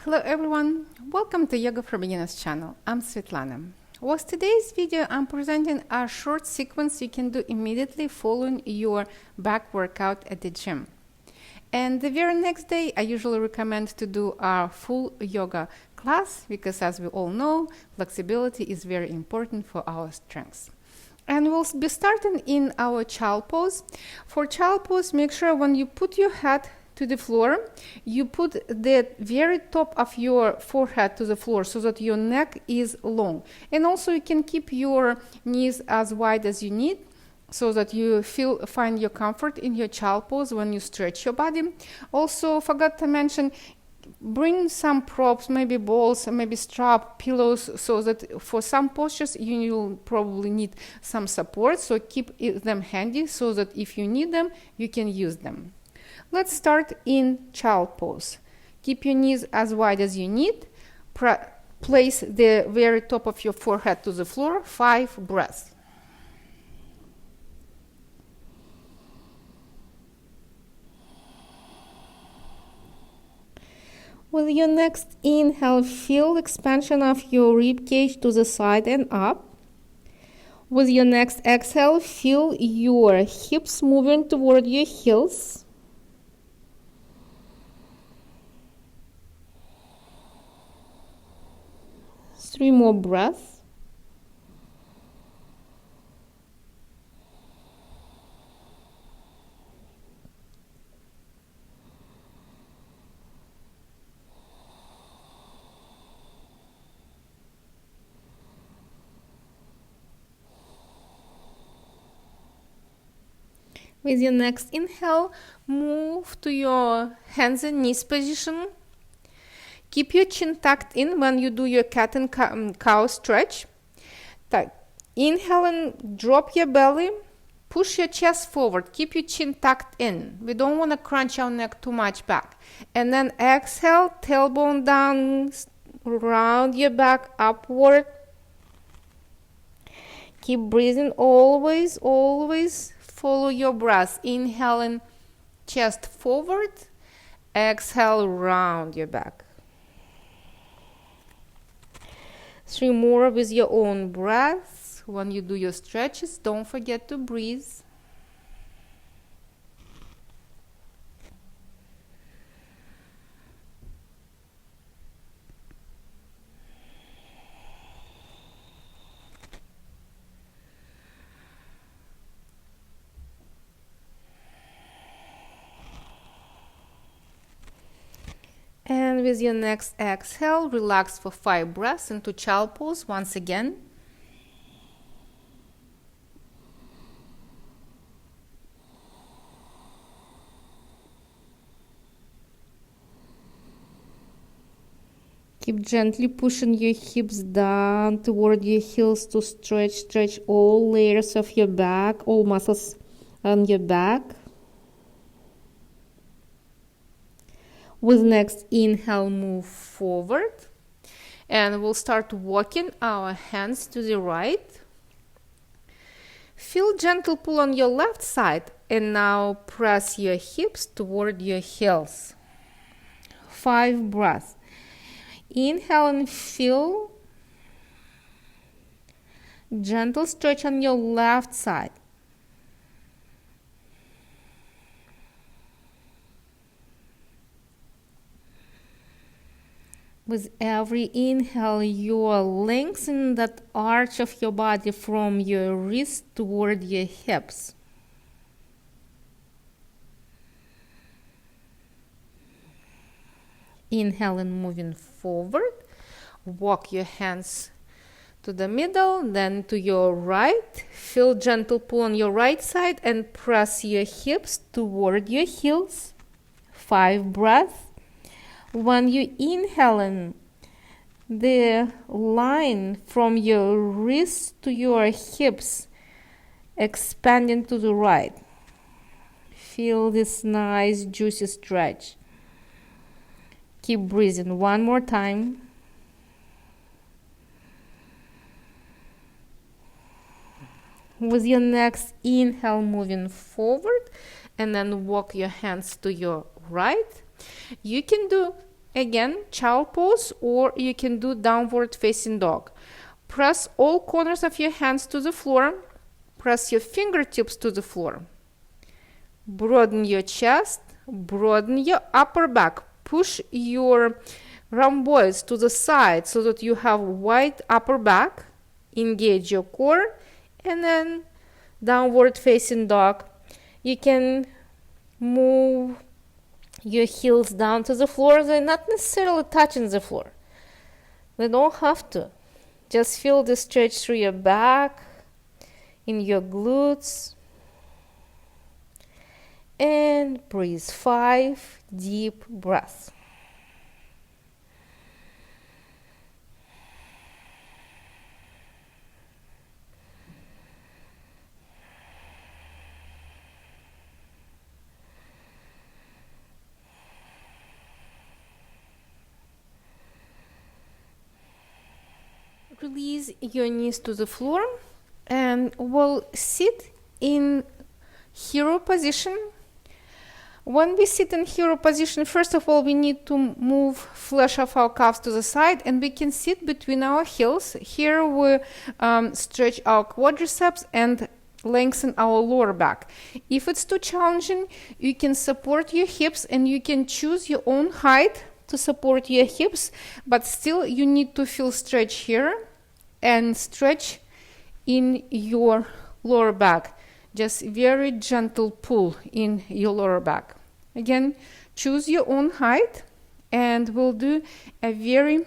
Hello everyone, welcome to Yoga for Beginners channel. I'm Svetlana. With today's video, I'm presenting a short sequence you can do immediately following your back workout at the gym. And the very next day, I usually recommend to do a full yoga class because, as we all know, flexibility is very important for our strengths. And we'll be starting in our child pose. For child pose, make sure when you put your head to the floor, you put the very top of your forehead to the floor so that your neck is long. And also you can keep your knees as wide as you need so that you find your comfort in your child pose when you stretch your body. Also, forgot to mention, bring some props, maybe balls, maybe strap, pillows, so that for some postures you'll probably need some support. So keep them handy so that if you need them, you can use them. Let's start in child pose. Keep your knees as wide as you need. Place the very top of your forehead to the floor. 5 breaths. With your next inhale, feel expansion of your rib cage to the side and up. With your next exhale, feel your hips moving toward your heels. Three more breaths. With your next inhale, move to your hands and knees position. Keep your chin tucked in when you do your cat and cow stretch. Inhale and drop your belly. Push your chest forward. Keep your chin tucked in. We don't want to crunch our neck too much back. And then exhale, tailbone down, round your back upward. Keep breathing always, always. Follow your breath. Inhaling, chest forward. Exhale, round your back. 3 more with your own breath. When you do your stretches, don't forget to breathe. And with your next exhale, relax for 5 breaths into child pose once again. Keep gently pushing your hips down toward your heels to stretch all layers of your back, all muscles on your back. With next inhale, move forward, and we'll start walking our hands to the right. Feel gentle pull on your left side, and now press your hips toward your heels. 5 breaths. Inhale and feel gentle stretch on your left side. With every inhale, you are lengthening that arch of your body from your wrist toward your hips. Inhale and moving forward. Walk your hands to the middle, then to your right. Feel gentle pull on your right side and press your hips toward your heels. 5 breaths. When you inhale, the line from your wrist to your hips expanding to the right. Feel this nice juicy stretch. Keep breathing 1 more time. With your next inhale, moving forward, and then walk your hands to your right. You can do Again, child pose, or you can do downward facing dog. Press all corners of your hands to the floor. Press your fingertips to the floor. Broaden your chest, broaden your upper back. Push your rhomboids to the side so that you have wide upper back. Engage your core, and then downward facing dog. You can move your heels down to the floor. They're not necessarily touching the floor. They don't have to. Just feel the stretch through your back, in your glutes. And breathe 5 deep breaths. Release your knees to the floor and we'll sit in hero position. When we sit in hero position, first of all, we need to move flesh of our calves to the side, and we can sit between our heels. Here we stretch our quadriceps and lengthen our lower back. If it's too challenging, you can support your hips and you can choose your own height to support your hips, but still you need to feel stretch here and stretch in your lower back. Just very gentle pull in your lower back. Again, choose your own height and we'll do a very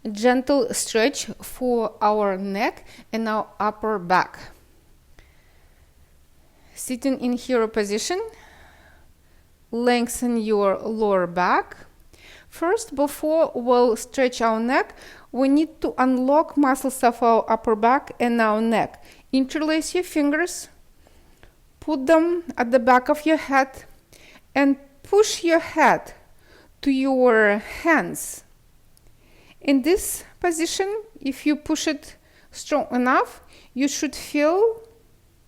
gentle stretch for our neck and our upper back. Sitting in hero position, lengthen your lower back. First, before we'll stretch our neck, we need to unlock muscles of our upper back and our neck. Interlace your fingers, put them at the back of your head, and push your head to your hands. In this position, if you push it strong enough, you should feel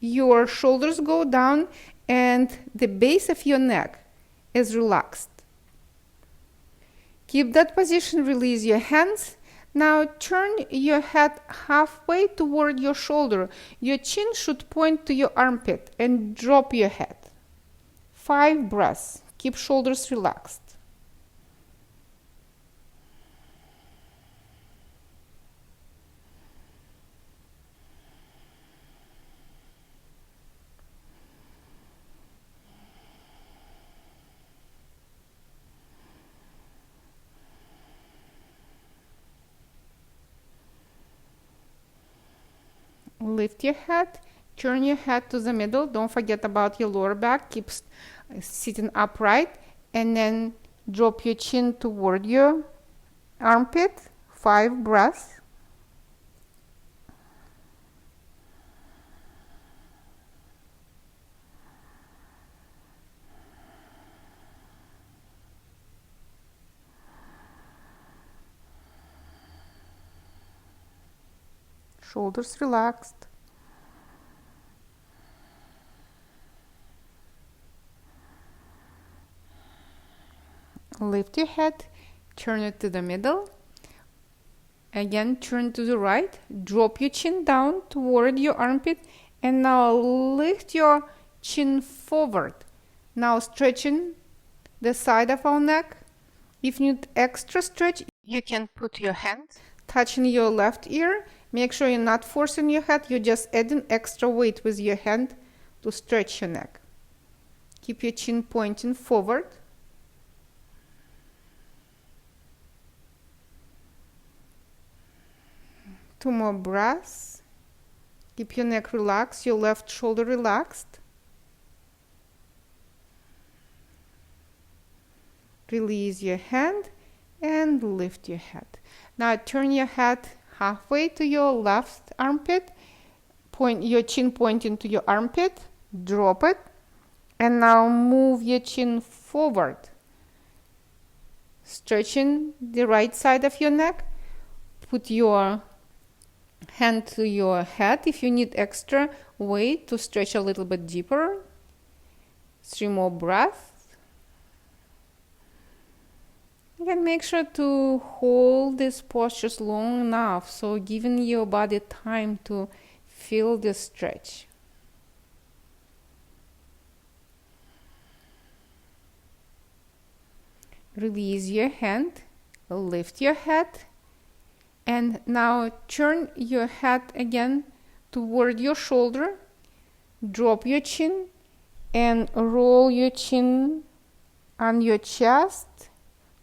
your shoulders go down and the base of your neck is relaxed. Keep that position, release your hands. Now turn your head halfway toward your shoulder. Your chin should point to your armpit and drop your head. 5 breaths. Keep shoulders relaxed. Lift your head, turn your head to the middle. Don't forget about your lower back. Keep sitting upright, and then drop your chin toward your armpit. 5 breaths. Shoulders relaxed. Lift your head, turn it to the middle. Again, turn to the right. Drop your chin down toward your armpit. And now lift your chin forward. Now stretching the side of our neck. If you need extra stretch, you can put your hand touching your left ear. Make sure you're not forcing your head, you're just adding extra weight with your hand to stretch your neck. Keep your chin pointing forward. Two more breaths. Keep your neck relaxed, your left shoulder relaxed. Release your hand and lift your head. Now turn your head halfway to your left armpit, point your chin pointing to your armpit, drop it, and now move your chin forward, stretching the right side of your neck. Put your hand to your head if you need extra weight to stretch a little bit deeper. 3 more breaths. Again, make sure to hold these postures long enough, so giving your body time to feel the stretch. Release your hand, lift your head, and now turn your head again toward your shoulder, drop your chin, and roll your chin on your chest,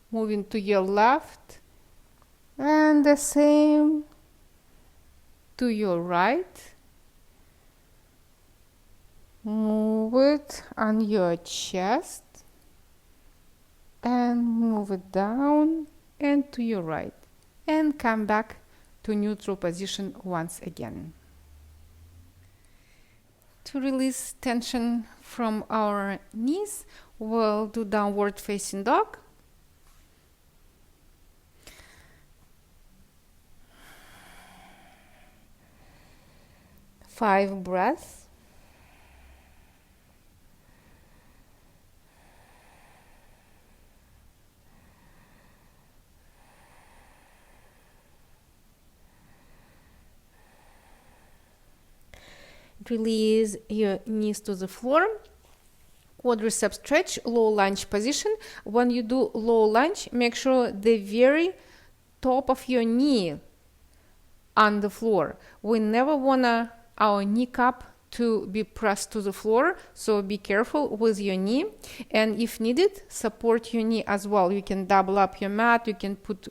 moving to your left, and the same to your right. Move it on your chest, and move it down and to your right, and come back to neutral position once again. To release tension from our knees, we'll do downward facing dog. Five breaths. Release your knees to the floor. Quadricep stretch, low lunge position. When you do low lunge, make sure the very top of your knee on the floor. We never want our kneecap to be pressed to the floor, so be careful with your knee. And if needed, support your knee as well. You can double up your mat, you can put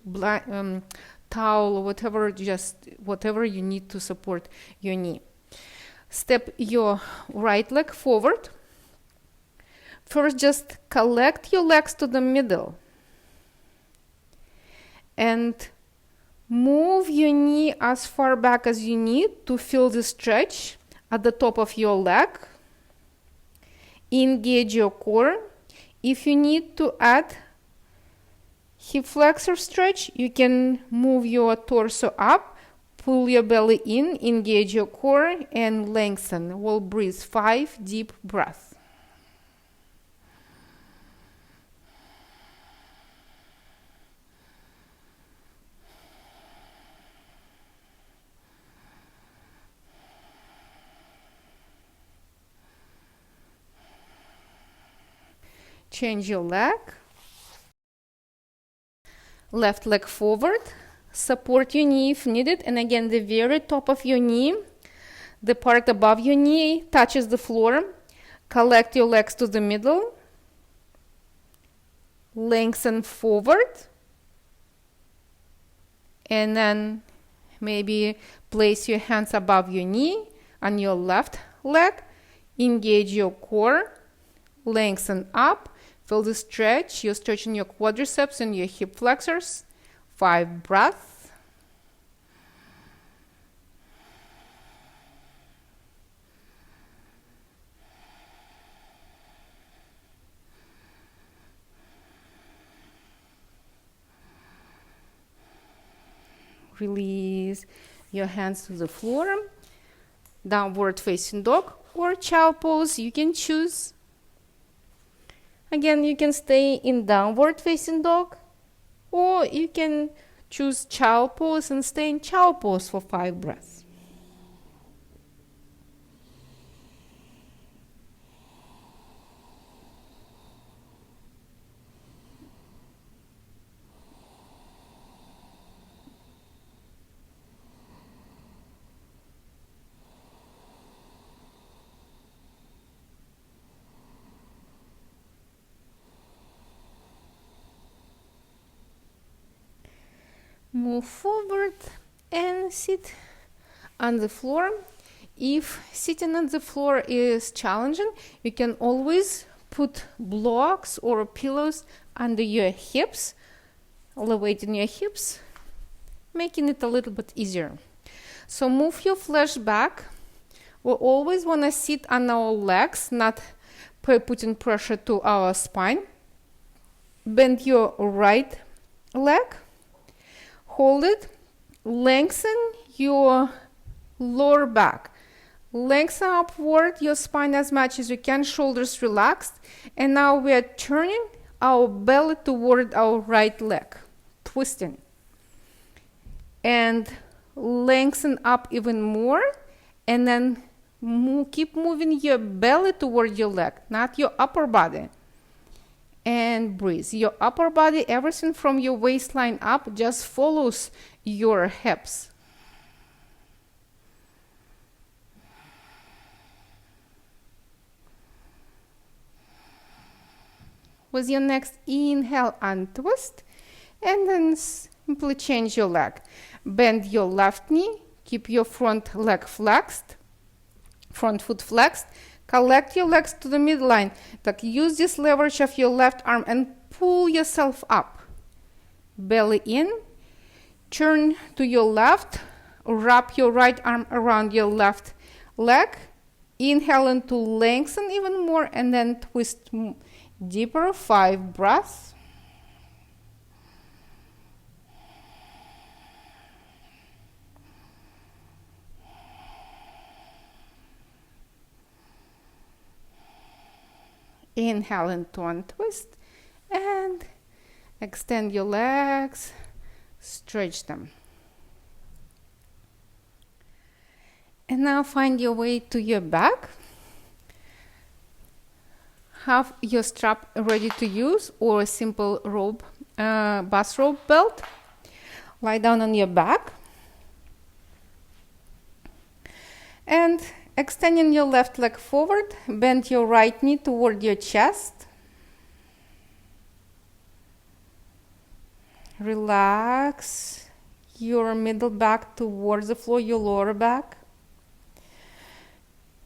towel or whatever, just whatever you need to support your knee. Step your right leg forward. First, just collect your legs to the middle and move your knee as far back as you need to feel the stretch at the top of your leg. Engage your core. If you need to add hip flexor stretch, you can move your torso up. Pull your belly in, engage your core, and lengthen. We'll breathe 5 deep breaths. Change your leg. Left leg forward. Support your knee if needed, and again the very top of your knee, the part above your knee touches the floor. Collect your legs to the middle, lengthen forward, and then maybe place your hands above your knee on your left leg. Engage your core, lengthen up, feel the stretch. You're stretching your quadriceps and your hip flexors. 5 breaths. Release your hands to the floor. Downward facing dog or child pose, you can choose. Again, you can stay in downward facing dog, or you can choose child pose and stay in child pose for 5 breaths. Move forward and sit on the floor. If sitting on the floor is challenging, you can always put blocks or pillows under your hips, elevating your hips, making it a little bit easier. So move your flesh back. We always want to sit on our legs, not putting pressure to our spine. Bend your right leg. Hold it, lengthen your lower back. Lengthen upward your spine as much as you can, shoulders relaxed. And now we are turning our belly toward our right leg, twisting. And lengthen up even more, and then keep moving your belly toward your leg, not your upper body. And breathe. Your upper body, everything from your waistline up, just follows your hips. With your next inhale, untwist, and then simply change your leg. Bend your left knee, keep your front leg flexed, front foot flexed. Collect your legs to the midline. Like, use this leverage of your left arm and pull yourself up. Belly in. Turn to your left. Wrap your right arm around your left leg. Inhale and to lengthen even more, and then twist deeper. 5 breaths. Inhale into untwist, and extend your legs, stretch them. And now find your way to your back. Have your strap ready to use, or a simple rope, bathrobe belt. Lie down on your back. And extending your left leg forward, bend your right knee toward your chest. Relax your middle back towards the floor, your lower back.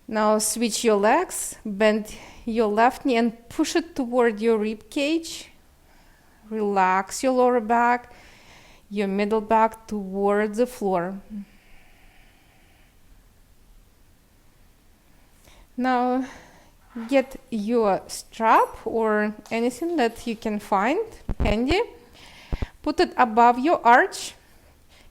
Now switch your legs, bend your left knee and push it toward your rib cage. Relax your lower back, your middle back towards the floor. Now get your strap or anything that you can find handy. Put it above your arch.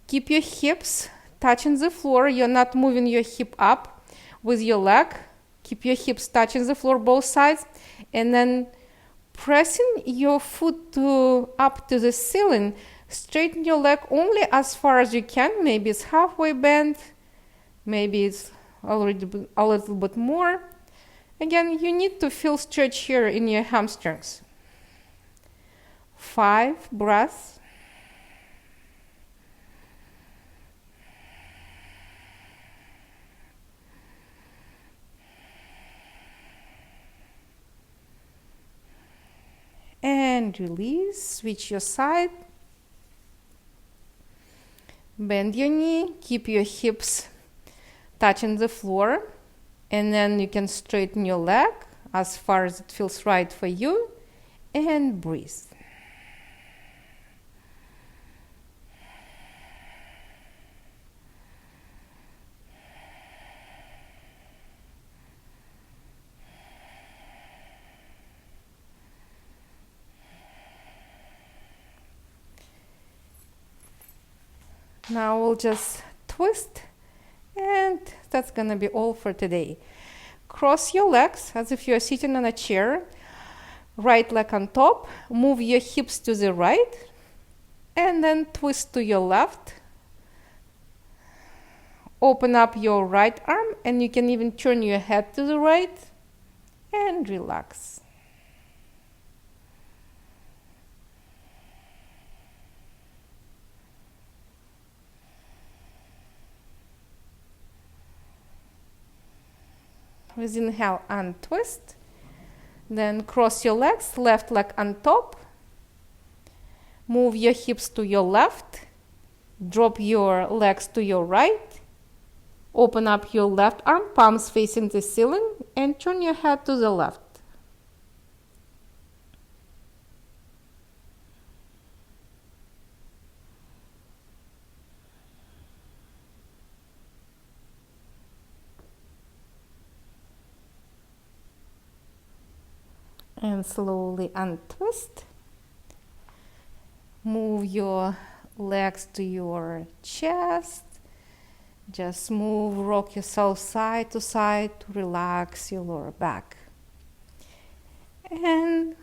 Keep your hips touching the floor. You're not moving your hip up with your leg. Keep your hips touching the floor, both sides. And then pressing your foot up to the ceiling. Straighten your leg only as far as you can. Maybe it's halfway bent. Maybe it's already a little bit more. Again, you need to feel stretch here in your hamstrings. 5 breaths. And release. Switch your side. Bend your knee. Keep your hips touching the floor. And then you can straighten your leg as far as it feels right for you. And breathe. Now we'll just twist, and that's gonna be all for today. Cross your legs as if you're sitting on a chair. Right leg on top. Move your hips to the right, and then twist to your left. Open up your right arm, and you can even turn your head to the right, and relax. With inhale, untwist. Then cross your legs, left leg on top. Move your hips to your left. Drop your legs to your right. Open up your left arm, palms facing the ceiling, and turn your head to the left. And slowly untwist. Move your legs to your chest. Just move, rock yourself side to side to relax your lower back. And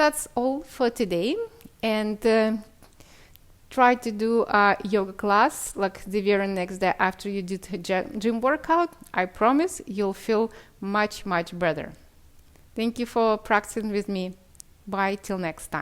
that's all for today. And try to do a yoga class like the very next day after you do the gym workout. I promise you'll feel much, much better. Thank you for practicing with me. Bye till next time.